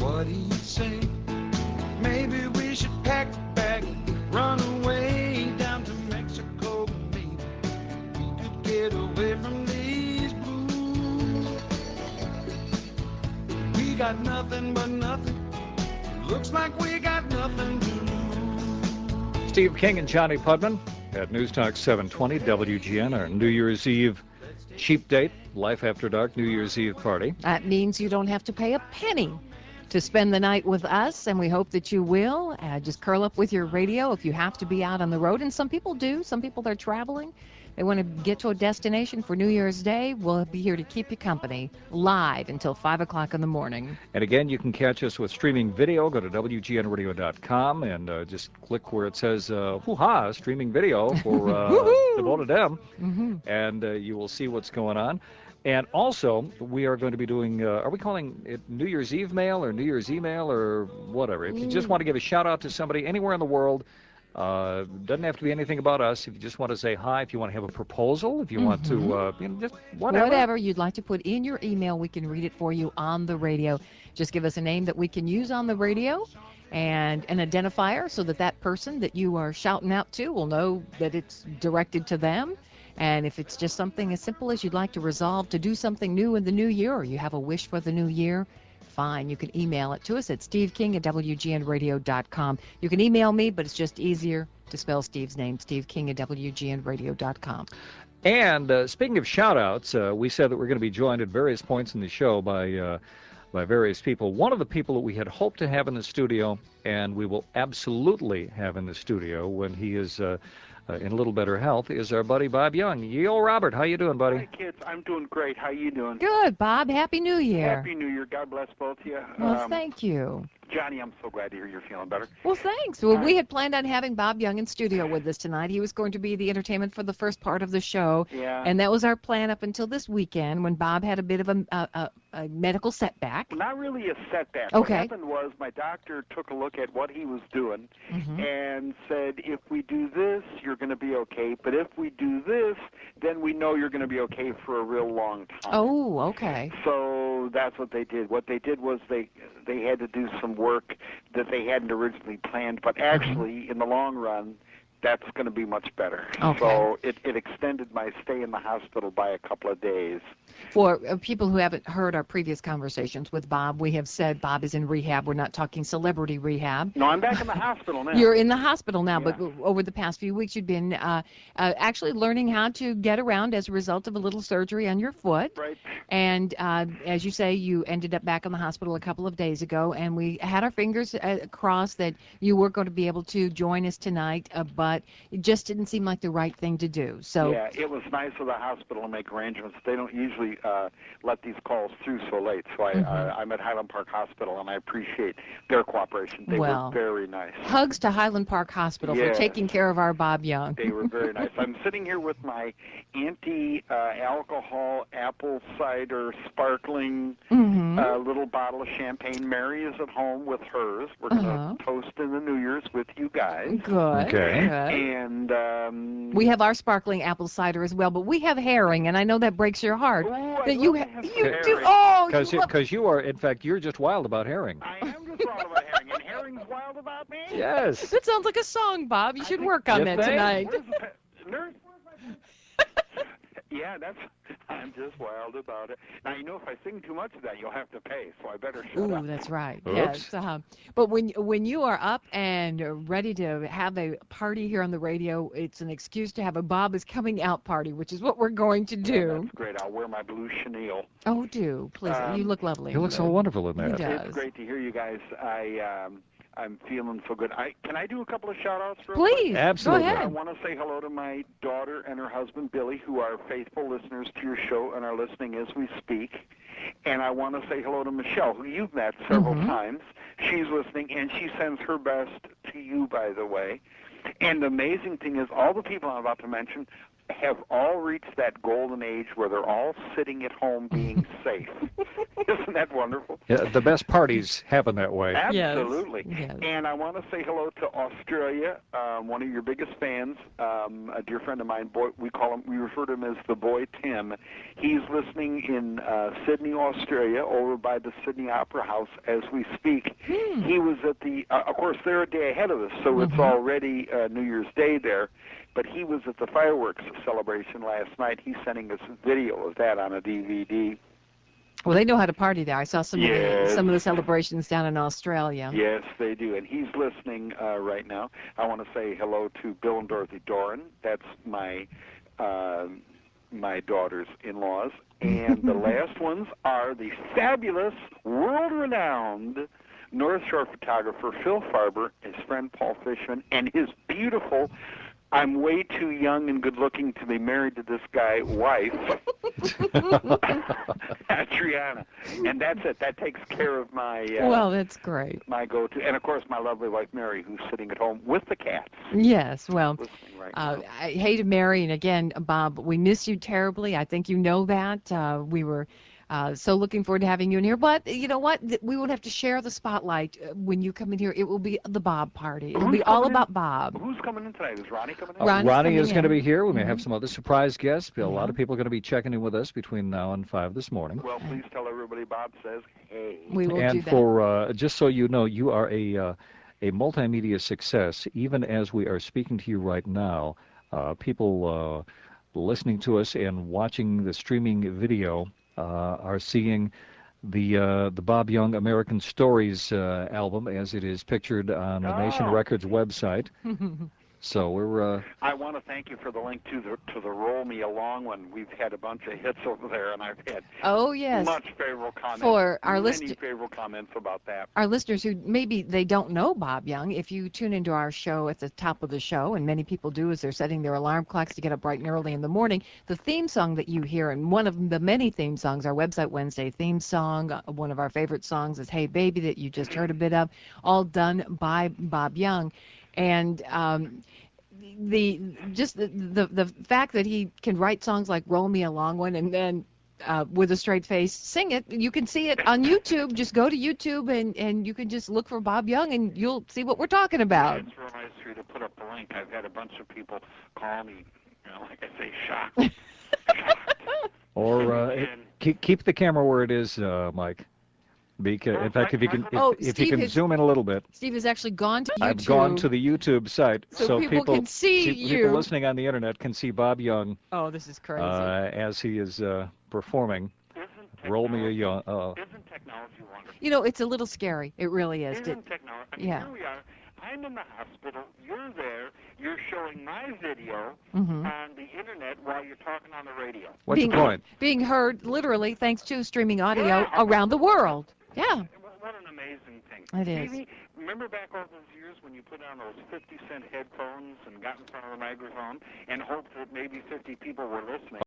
What do you say? Maybe we should pack a bag, run away down to Mexico. Maybe we could get away from these blues. We got nothing but nothing. Looks like we got nothing to lose. Steve King and Johnnie Pudman at News Talk 720 WGN, our New Year's Eve cheap date, Life After Dark New Year's Eve party. That means you don't have to pay a penny to spend the night with us, and we hope that you will. Just curl up with your radio if you have to be out on the road, and some people do. Some people, they're traveling. They want to get to a destination for New Year's Day. We'll be here to keep you company live until 5 o'clock in the morning. And again, you can catch us with streaming video. Go to WGNradio.com and just click where it says, hoo-ha, streaming video for Devoted M. Mm-hmm. And you will see what's going on. And also, we are going to be doing, are we calling it New Year's Eve mail or New Year's email or whatever? If you just want to give a shout-out to somebody anywhere in the world, doesn't have to be anything about us. If you just want to say hi, if you want to have a proposal, if you want to, just whatever. Whatever you'd like to put in your email, we can read it for you on the radio. Just give us a name that we can use on the radio and an identifier so that that person that you are shouting out to will know that it's directed to them. And if it's just something as simple as you'd like to resolve to do something new in the new year, or you have a wish for the new year, fine. You can email it to us at steveking@WGNradio.com. You can email me, but it's just easier to spell Steve's name, steveking@WGNradio.com. And speaking of shout-outs, we said that we're going to be joined at various points in the show by various people. One of the people that we had hoped to have in the studio, and we will absolutely have in the studio when he is in a little better health, is our buddy Bob Young. Yo, Robert, how you doing, buddy? Hi, kids. I'm doing great. How you doing? Good, Bob. Happy New Year. Happy New Year. God bless both of you. Well, thank you. Johnny, I'm so glad to hear you're feeling better. Well, thanks. Well, we had planned on having Bob Young in studio with us tonight. He was going to be the entertainment for the first part of the show. Yeah. And that was our plan up until this weekend when Bob had a bit of a medical setback. Well, not really a setback. Okay. What happened was my doctor took a look at what he was doing and said, if we do this, you're going to be okay. But if we do this, then we know you're going to be okay for a real long time. Oh, okay. So that's what they did. What they did was they had to do some work that they hadn't originally planned, but actually, in the long run, that's going to be much better. Okay. So it extended my stay in the hospital by a couple of days. For people who haven't heard our previous conversations with Bob, we have said Bob is in rehab. We're not talking celebrity rehab. No, I'm back in the hospital now. You're in the hospital now, Yeah. but over the past few weeks you've been actually learning how to get around as a result of a little surgery on your foot. Right. And as you say, you ended up back in the hospital a couple of days ago, and we had our fingers crossed that you were going to be able to join us tonight, but it just didn't seem like the right thing to do. So yeah, it was nice of the hospital to make arrangements. They don't usually let these calls through so late. So I'm at Highland Park Hospital, and I appreciate their cooperation. They were very nice. Hugs to Highland Park Hospital for taking care of our Bob Young. They were very nice. I'm sitting here with my anti-alcohol apple cider sparkling little bottle of champagne. Mary is at home with hers. We're going to toast in the New Year's with you guys. Good. Okay. Good. And we have our sparkling apple cider as well, but we have herring, and I know that breaks your heart. that you have do. Oh, because you are, in fact, you're just wild about herring. I am just wild about herring, and herring's wild about me. Yes. That sounds like a song, Bob. You should work on that tonight. Nurse, yeah, I'm just wild about it. Now, you know, if I sing too much of that, you'll have to pay, so I better shut up. Ooh, that's right. Oops. Yes. But when you are up and ready to have a party here on the radio, it's an excuse to have a Bob is Coming Out party, which is what we're going to do. Yeah, that's great. I'll wear my blue chenille. Oh, do. Please. You look lovely. You look so wonderful in that. He does. It's great to hear you guys. I'm feeling so good. Can I do a couple of shout-outs real Please. quick? Absolutely. Go ahead. I want to say hello to my daughter and her husband, Billy, who are faithful listeners to your show and are listening as we speak. And I want to say hello to Michelle, who you've met several times. She's listening, and she sends her best to you, by the way. And the amazing thing is all the people I'm about to mention have all reached that golden age where they're all sitting at home being safe. Isn't that wonderful? Yeah, the best parties happen that way. Absolutely. Yes. And I want to say hello to Australia, one of your biggest fans, a dear friend of mine. We refer to him as the boy Tim. He's listening in Sydney, Australia, over by the Sydney Opera House as we speak. He was at of course, they're a day ahead of us, so it's already New Year's Day there. But he was at the fireworks celebration last night. He's sending us a video of that on a DVD. Well, they know how to party there. I saw some Yes. of the celebrations down in Australia. Yes, they do. And he's listening right now. I want to say hello to Bill and Dorothy Doran. That's my daughter's in-laws. And the last ones are the fabulous, world-renowned North Shore photographer Phil Farber, his friend Paul Fishman, and his beautiful, I'm way too young and good-looking to be married to this guy, wife, Triana. And that's it. That takes care of my well, that's great. my go-to. And, of course, my lovely wife, Mary, who's sitting at home with the cats. Yes, well, Listening right now. I hate Mary, and again, Bob, we miss you terribly. I think you know that. We were so looking forward to having you in here. But you know what? We won't have to share the spotlight when you come in here. It will be the Bob party. It'll be all about Bob. Who's coming in tonight? Is Ronnie coming in? Ronnie's Ronnie is coming going to in. be here. We may have some other surprise guests. A lot of people are going to be checking in with us between now and 5 this morning. Well, please tell everybody Bob says hey. We will do And that. for just so you know, you are a multimedia success. Even as we are speaking to you right now, people listening to us and watching the streaming video are seeing the Bob Young American Stories album as it is pictured on the Nation Records website. So we're. I want to thank you for the link to the Roll Me Along one. We've had a bunch of hits over there, and I've had much favorable comments. For our many favorable comments about that. Our listeners who maybe they don't know Bob Young, if you tune into our show at the top of the show, and many people do as they're setting their alarm clocks to get up bright and early in the morning, the theme song that you hear, and one of the many theme songs, our Website Wednesday theme song, one of our favorite songs is Hey Baby that you just heard a bit of, all done by Bob Young. And the fact that he can write songs like Roll Me Along One and then with a straight face sing it, you can see it on YouTube. Just go to YouTube and you can just look for Bob Young and you'll see what we're talking about. It's real nice for you to put up the link. I've had a bunch of people call me, like I say, shocked. Or keep the camera where it is, Mike. In fact, if you can zoom in a little bit. Steve has actually gone to YouTube. I've gone to the YouTube site, so people can see you. People listening on the internet can see Bob Young. Oh, this is crazy. As he is performing. Roll Me a Young. Isn't technology wonderful? It's a little scary. It really is. Isn't technology? Here we are. I'm in the hospital. You're there. You're showing my video on the internet while you're talking on the radio. What's the point? Being heard literally thanks to streaming audio around the world. Yeah. What an amazing thing. It is. Stevie, remember back all those years when you put on those 50-cent headphones and got in front of the microphone and hoped that maybe 50 people were listening?